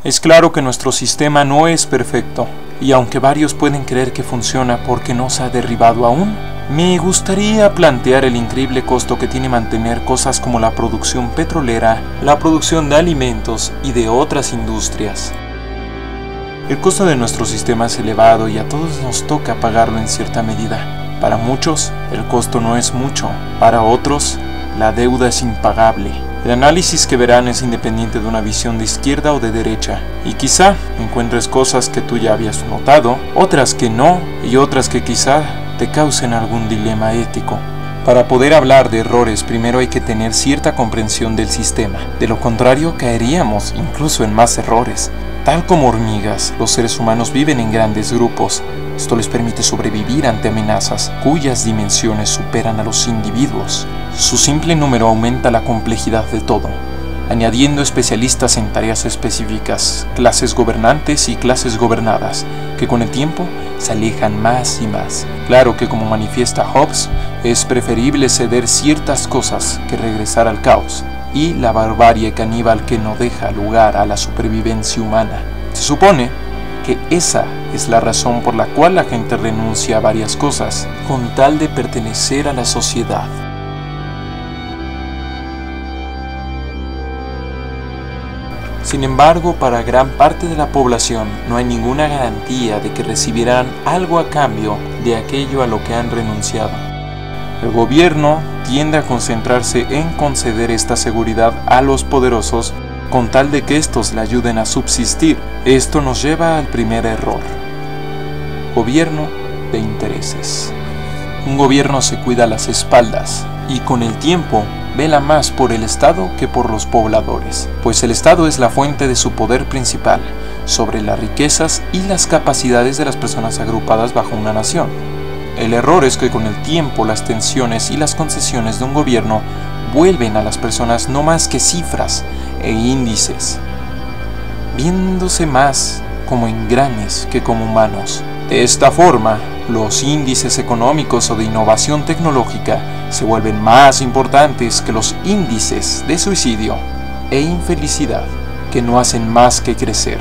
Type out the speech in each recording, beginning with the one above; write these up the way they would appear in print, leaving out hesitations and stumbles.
Es claro que nuestro sistema no es perfecto, y aunque varios pueden creer que funciona porque no se ha derribado aún, me gustaría plantear el increíble costo que tiene mantener cosas como la producción petrolera, la producción de alimentos y de otras industrias. El costo de nuestro sistema es elevado y a todos nos toca pagarlo en cierta medida. Para muchos, el costo no es mucho, para otros, la deuda es impagable. El análisis que verán es independiente de una visión de izquierda o de derecha, y quizá encuentres cosas que tú ya habías notado, otras que no, y otras que quizá te causen algún dilema ético. Para poder hablar de errores, primero hay que tener cierta comprensión del sistema. De lo contrario, caeríamos incluso en más errores. Tal como hormigas, los seres humanos viven en grandes grupos. Esto les permite sobrevivir ante amenazas cuyas dimensiones superan a los individuos. Su simple número aumenta la complejidad de todo, añadiendo especialistas en tareas específicas, clases gobernantes y clases gobernadas, que con el tiempo se alejan más y más. Claro que, como manifiesta Hobbes, es preferible ceder ciertas cosas que regresar al caos y la barbarie caníbal que no deja lugar a la supervivencia humana. Se supone que esa es la razón por la cual la gente renuncia a varias cosas, con tal de pertenecer a la sociedad. Sin embargo, para gran parte de la población no hay ninguna garantía de que recibirán algo a cambio de aquello a lo que han renunciado. El gobierno tiende a concentrarse en conceder esta seguridad a los poderosos con tal de que estos le ayuden a subsistir. Esto nos lleva al primer error: gobierno de intereses. Un gobierno se cuida las espaldas y con el tiempo vela más por el Estado que por los pobladores, pues el Estado es la fuente de su poder principal sobre las riquezas y las capacidades de las personas agrupadas bajo una nación. El error es que con el tiempo las tensiones y las concesiones de un gobierno vuelven a las personas no más que cifras e índices, viéndose más como engranes que como humanos. De esta forma, los índices económicos o de innovación tecnológica se vuelven más importantes que los índices de suicidio e infelicidad, que no hacen más que crecer.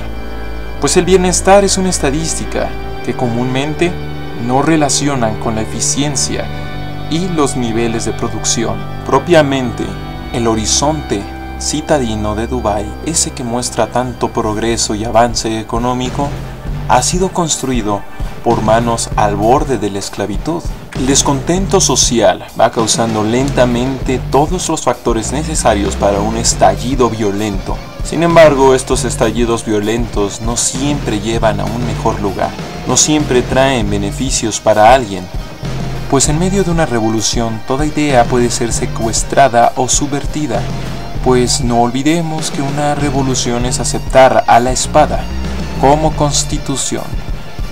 Pues el bienestar es una estadística que comúnmente no relacionan con la eficiencia y los niveles de producción. Propiamente, el horizonte citadino de Dubái, ese que muestra tanto progreso y avance económico, ha sido construido por manos al borde de la esclavitud. El descontento social va causando lentamente todos los factores necesarios para un estallido violento. Sin embargo, estos estallidos violentos no siempre llevan a un mejor lugar, no siempre traen beneficios para alguien, pues en medio de una revolución toda idea puede ser secuestrada o subvertida, pues no olvidemos que una revolución es aceptar a la espada como constitución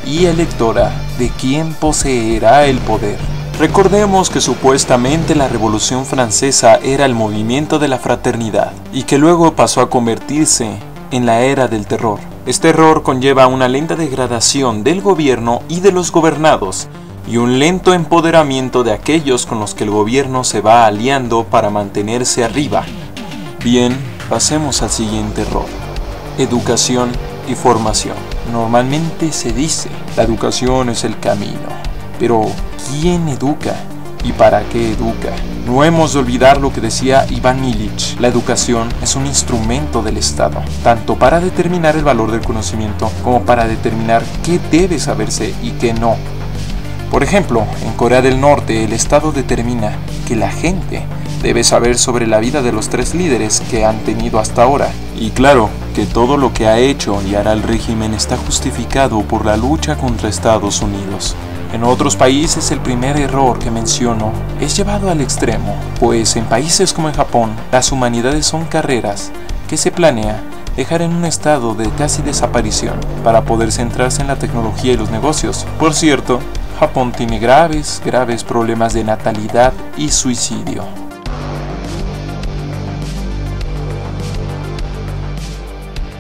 y electora de quien poseerá el poder. Recordemos que supuestamente la Revolución Francesa era el movimiento de la fraternidad y que luego pasó a convertirse en la era del terror. Este error conlleva una lenta degradación del gobierno y de los gobernados y un lento empoderamiento de aquellos con los que el gobierno se va aliando para mantenerse arriba. Bien, pasemos al siguiente error: educación y formación. Normalmente se dice, la educación es el camino, pero ¿quién educa? ¿Y para qué educa? No hemos de olvidar lo que decía Iván Illich: la educación es un instrumento del Estado, tanto para determinar el valor del conocimiento como para determinar qué debe saberse y qué no. Por ejemplo, en Corea del Norte el Estado determina que la gente debe saber sobre la vida de los 3 líderes que han tenido hasta ahora. Y claro, que todo lo que ha hecho y hará el régimen está justificado por la lucha contra Estados Unidos. En otros países el primer error que menciono es llevado al extremo, pues en países como en Japón, las humanidades son carreras que se planea dejar en un estado de casi desaparición para poder centrarse en la tecnología y los negocios. Por cierto, Japón tiene graves problemas de natalidad y suicidio.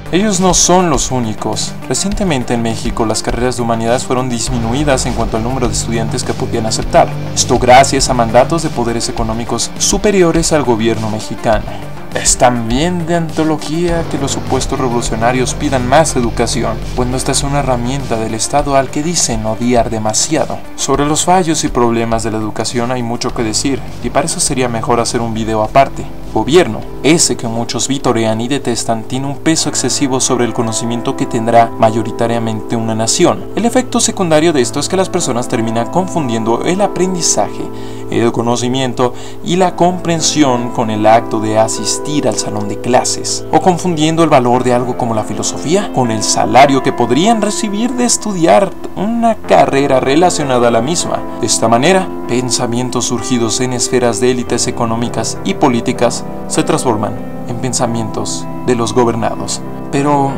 Ellos no son los únicos. Recientemente en México las carreras de humanidades fueron disminuidas en cuanto al número de estudiantes que podían aceptar. Esto gracias a mandatos de poderes económicos superiores al gobierno mexicano. Es también de antología que los supuestos revolucionarios pidan más educación, pues esta es una herramienta del Estado al que dicen odiar demasiado. Sobre los fallos y problemas de la educación hay mucho que decir, y para eso sería mejor hacer un video aparte. Gobierno, ese que muchos vitorean y detestan, tiene un peso excesivo sobre el conocimiento que tendrá mayoritariamente una nación. El efecto secundario de esto es que las personas terminan confundiendo el aprendizaje, el conocimiento y la comprensión con el acto de asistir al salón de clases, o confundiendo el valor de algo como la filosofía con el salario que podrían recibir de estudiar una carrera relacionada a la misma. De esta manera, pensamientos surgidos en esferas de élites económicas y políticas se transforman en pensamientos de los gobernados. Pero,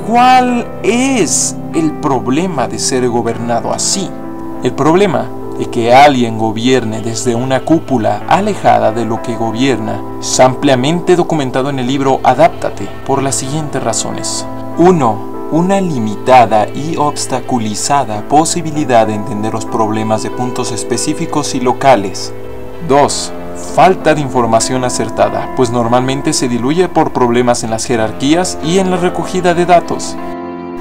¿cuál es el problema de ser gobernado así? El problema de que alguien gobierne desde una cúpula alejada de lo que gobierna es ampliamente documentado en el libro Adáptate por las siguientes razones. 1. Una limitada y obstaculizada posibilidad de entender los problemas de puntos específicos y locales. 2. Falta de información acertada, pues normalmente se diluye por problemas en las jerarquías y en la recogida de datos.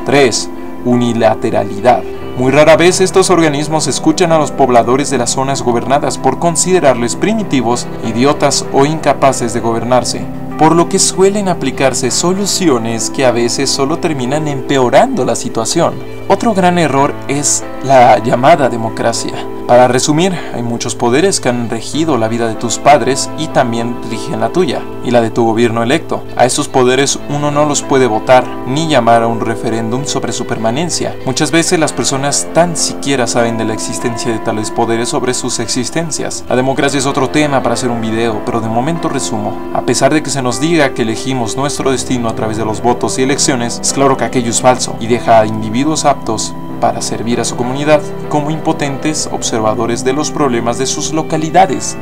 3. Unilateralidad. Muy rara vez estos organismos escuchan a los pobladores de las zonas gobernadas por considerarles primitivos, idiotas o incapaces de gobernarse, por lo que suelen aplicarse soluciones que a veces solo terminan empeorando la situación. Otro gran error es la llamada democracia. Para resumir, hay muchos poderes que han regido la vida de tus padres y también rigen la tuya y la de tu gobierno electo. A esos poderes uno no los puede votar ni llamar a un referéndum sobre su permanencia. Muchas veces las personas tan siquiera saben de la existencia de tales poderes sobre sus existencias. La democracia es otro tema para hacer un video, pero de momento resumo. A pesar de que se nos diga que elegimos nuestro destino a través de los votos y elecciones, es claro que aquello es falso y deja a individuos aptos para servir a su comunidad como impotentes observadores de los problemas de sus localidades,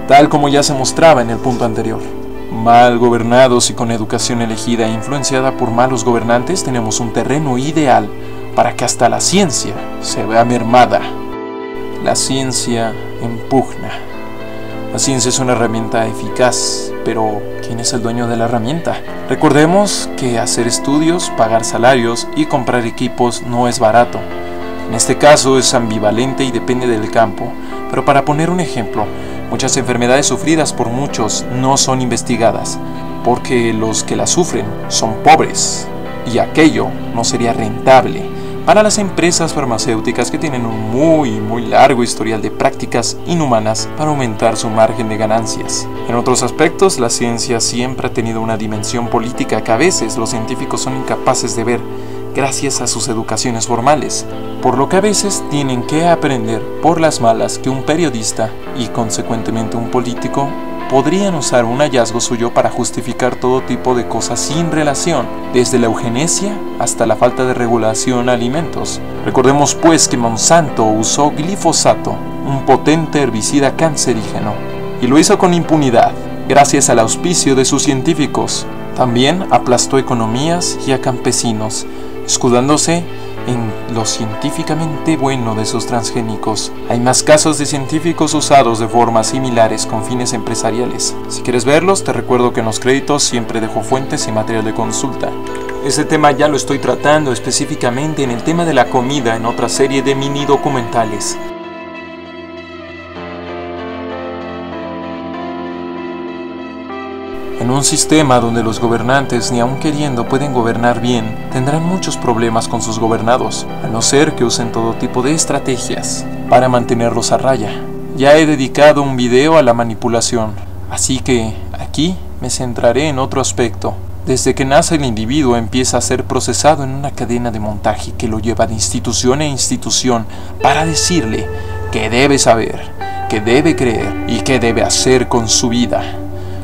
tal como ya se mostraba en el punto anterior. Mal gobernados y con educación elegida e influenciada por malos gobernantes, tenemos un terreno ideal para que hasta la ciencia se vea mermada. La ciencia impugna. La ciencia es una herramienta eficaz, pero ¿quién es el dueño de la herramienta? Recordemos que hacer estudios, pagar salarios y comprar equipos no es barato. En este caso es ambivalente y depende del campo, pero para poner un ejemplo, muchas enfermedades sufridas por muchos no son investigadas, porque los que las sufren son pobres, y aquello no sería rentable para las empresas farmacéuticas que tienen un muy largo historial de prácticas inhumanas para aumentar su margen de ganancias. En otros aspectos, la ciencia siempre ha tenido una dimensión política que a veces los científicos son incapaces de ver gracias a sus educaciones formales, por lo que a veces tienen que aprender por las malas que un periodista y consecuentemente un político podrían usar un hallazgo suyo para justificar todo tipo de cosas sin relación, desde la eugenesia hasta la falta de regulación a alimentos. Recordemos pues que Monsanto usó glifosato, un potente herbicida cancerígeno, y lo hizo con impunidad, gracias al auspicio de sus científicos. También aplastó economías y a campesinos, escudándose en lo científicamente bueno de sus transgénicos. Hay más casos de científicos usados de formas similares con fines empresariales. Si quieres verlos, te recuerdo que en los créditos siempre dejo fuentes y material de consulta. Este tema ya lo estoy tratando específicamente en el tema de la comida en otra serie de mini documentales. En un sistema donde los gobernantes, ni aun queriendo, pueden gobernar bien, tendrán muchos problemas con sus gobernados, a no ser que usen todo tipo de estrategias para mantenerlos a raya. Ya he dedicado un video a la manipulación, así que aquí me centraré en otro aspecto. Desde que nace el individuo empieza a ser procesado en una cadena de montaje que lo lleva de institución a institución para decirle qué debe saber, qué debe creer y qué debe hacer con su vida.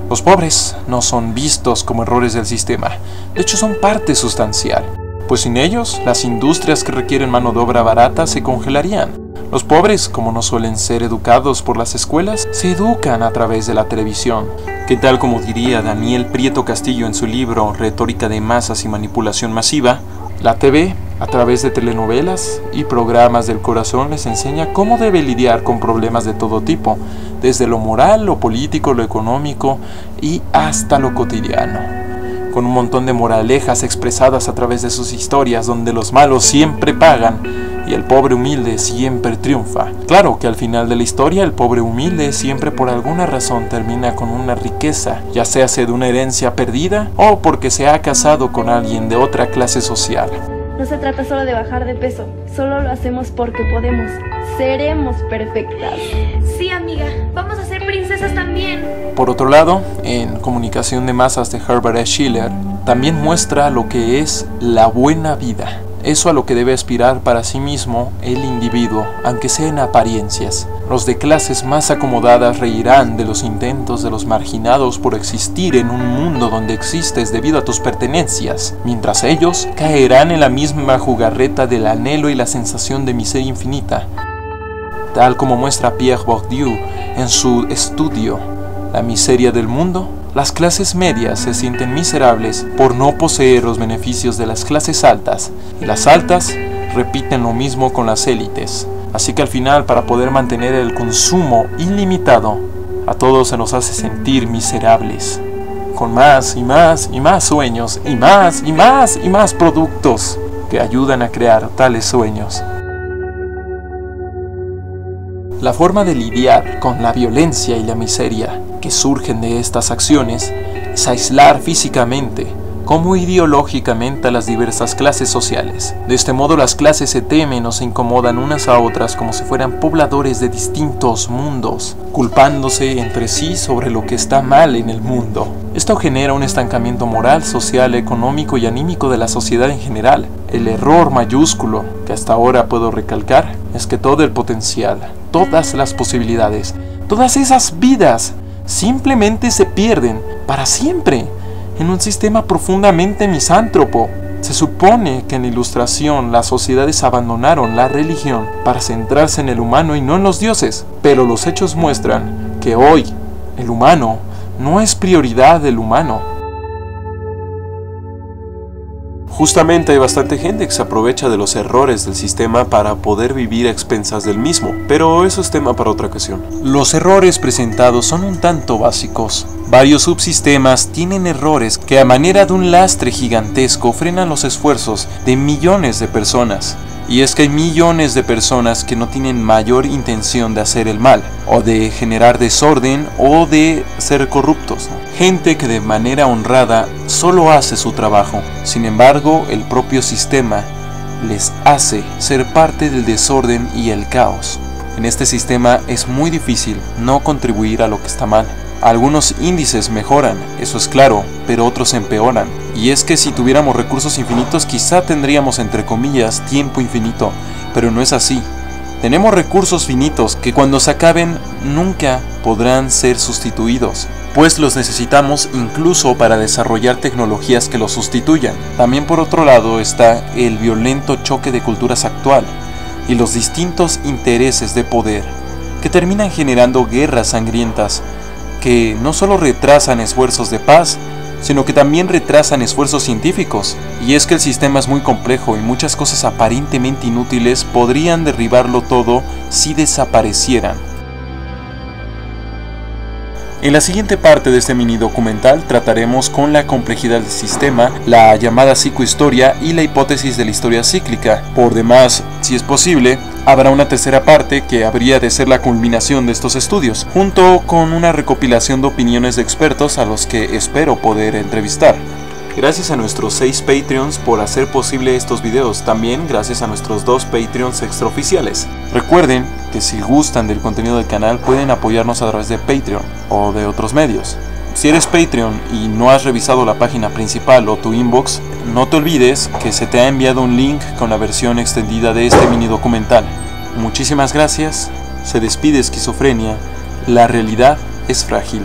Los pobres no son vistos como errores del sistema, de hecho son parte sustancial, pues sin ellos las industrias que requieren mano de obra barata se congelarían. Los pobres, como no suelen ser educados por las escuelas, se educan a través de la televisión, que tal como diría Daniel Prieto Castillo en su libro Retórica de masas y manipulación masiva, La TV, a través de telenovelas y programas del corazón, les enseña cómo debe lidiar con problemas de todo tipo, desde lo moral, lo político, lo económico y hasta lo cotidiano, con un montón de moralejas expresadas a través de sus historias, donde los malos siempre pagan y el pobre humilde siempre triunfa. Claro que al final de la historia el pobre humilde siempre por alguna razón termina con una riqueza, ya sea de una herencia perdida o porque se ha casado con alguien de otra clase social. No se trata solo de bajar de peso, solo lo hacemos porque podemos. Seremos perfectas. Sí, amiga, vamos a ser princesas también. Por otro lado, en Comunicación de Masas de Herbert E. Schiller, también muestra lo que es la buena vida. Eso a lo que debe aspirar para sí mismo el individuo, aunque sea en apariencias. Los de clases más acomodadas reirán de los intentos de los marginados por existir en un mundo donde existes debido a tus pertenencias, mientras ellos caerán en la misma jugarreta del anhelo y la sensación de miseria infinita. Tal como muestra Pierre Bourdieu en su estudio La miseria del mundo, las clases medias se sienten miserables por no poseer los beneficios de las clases altas, y las altas repiten lo mismo con las élites. Así que al final, para poder mantener el consumo ilimitado, a todos se nos hace sentir miserables, con más y más y más sueños, y más y más y más productos que ayudan a crear tales sueños. La forma de lidiar con la violencia y la miseria que surgen de estas acciones es aislar físicamente como ideológicamente a las diversas clases sociales. De este modo las clases se temen o se incomodan unas a otras como si fueran pobladores de distintos mundos, culpándose entre sí sobre lo que está mal en el mundo. Esto genera un estancamiento moral, social, económico y anímico de la sociedad en general. El error mayúsculo que hasta ahora puedo recalcar es que todo el potencial, todas las posibilidades, todas esas vidas simplemente se pierden para siempre en un sistema profundamente misántropo. Se supone que en la Ilustración las sociedades abandonaron la religión para centrarse en el humano y no en los dioses, pero los hechos muestran que hoy el humano no es prioridad del humano. Justamente hay bastante gente que se aprovecha de los errores del sistema para poder vivir a expensas del mismo, pero eso es tema para otra ocasión. Los errores presentados son un tanto básicos. Varios subsistemas tienen errores que a manera de un lastre gigantesco frenan los esfuerzos de millones de personas. Y es que hay millones de personas que no tienen mayor intención de hacer el mal, o de generar desorden, o de ser corruptos. Gente que de manera honrada solo hace su trabajo. Sin embargo, el propio sistema les hace ser parte del desorden y el caos. En este sistema es muy difícil no contribuir a lo que está mal. Algunos índices mejoran, eso es claro, pero otros empeoran. Y es que si tuviéramos recursos infinitos, quizá tendríamos, entre comillas, tiempo infinito, pero no es así. Tenemos recursos finitos que cuando se acaben nunca podrán ser sustituidos, pues los necesitamos incluso para desarrollar tecnologías que los sustituyan. También por otro lado está el violento choque de culturas actual y los distintos intereses de poder que terminan generando guerras sangrientas que no solo retrasan esfuerzos de paz, sino que también retrasan esfuerzos científicos. Y es que el sistema es muy complejo y muchas cosas aparentemente inútiles podrían derribarlo todo si desaparecieran. En la siguiente parte de este mini documental trataremos con la complejidad del sistema, la llamada psicohistoria y la hipótesis de la historia cíclica. Por demás, si es posible, habrá una tercera parte que habría de ser la culminación de estos estudios, junto con una recopilación de opiniones de expertos a los que espero poder entrevistar. Gracias a nuestros 6 Patreons por hacer posible estos videos, también gracias a nuestros 2 Patreons extraoficiales. Recuerden que si gustan del contenido del canal pueden apoyarnos a través de Patreon o de otros medios. Si eres Patreon y no has revisado la página principal o tu inbox, no te olvides que se te ha enviado un link con la versión extendida de este mini documental. Muchísimas gracias, se despide Esquizofrenia, la realidad es frágil.